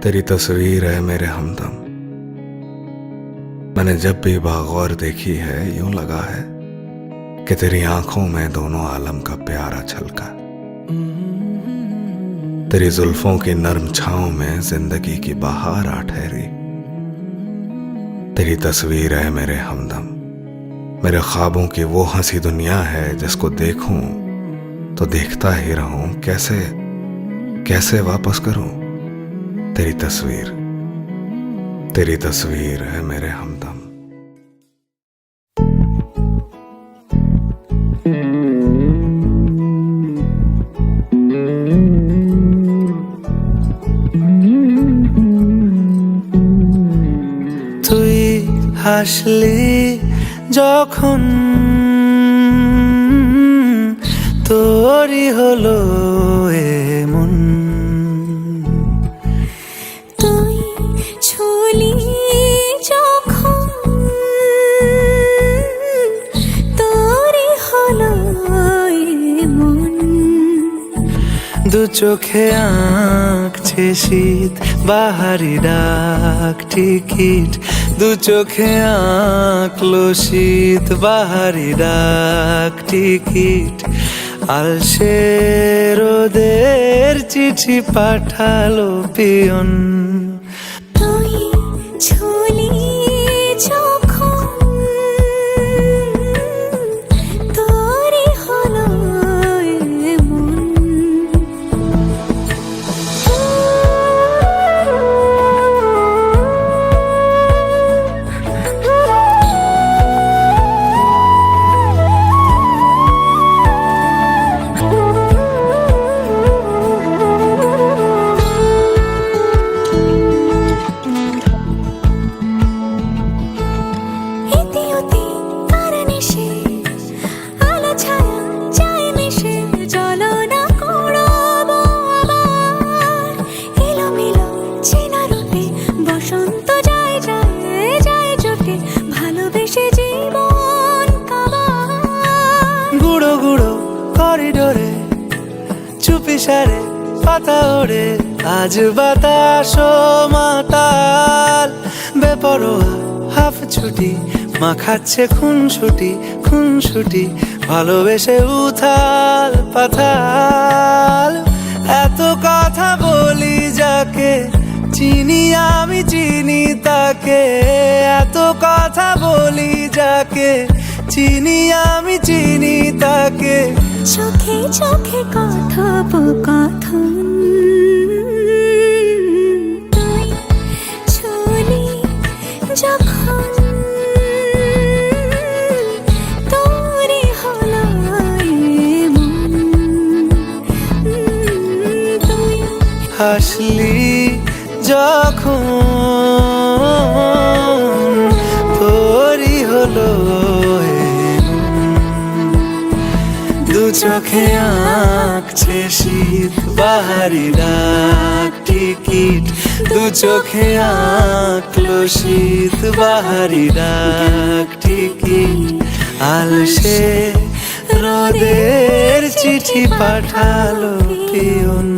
तेरी तस्वीर है मेरे हमदम। मैंने जब भी बागौर देखी है यूं लगा है कि तेरी आंखों में दोनों आलम का प्यारा छलका। तेरी जुल्फों की नर्म छांव में जिंदगी की बहार आ ठहरी। तेरी तस्वीर है मेरे हमदम। मेरे ख्वाबों की वो हंसी दुनिया है जिसको देखूं तो देखता ही रहूं। कैसे कैसे वापस करूं तेरी तस्वीर है मेरे हमदम। তুই হাসলি যখন তোরই হলো এমন, তুই ছুলি যখন তোরই হলো এমন। দু চোখে আঁকছে শীত বাহারি ডাক টিকিট, দু চোখে আঁকলো শীত বাহারি ডাক টিকিট। আলসে রোদের চিঠি পাঠালো পিয়ন, তুই ছুলি যখন তোরই হলো এমন। গুঁড়ো গুঁড়ো করিডোরে চুপি সারে পাতা ওড়ে, আজ বাতাস মাতাল বেপরোয়া হাফ ছুটি মাখাচ্ছে খুনসুটি ভালোবেসে উথাল পাথাল। এত কথা বলি যাকে চিনি আমি চিনি তাকে, এত কথা বলি যাকে চিনি আমি চিনি তাকে। চোখে চোখে কথোপকথন, তুই ছুলি যখন তোরই হলো এমন। তুই হাসলি যখন তোরই হলো দু চোখে আঁকছে শীত বাহারি ডাক টিকিট, দু চোখে আঁকলো শীত বাহারি ডাক টিকিট। আলসে রোদের চিঠি পাঠালো পিয়ন।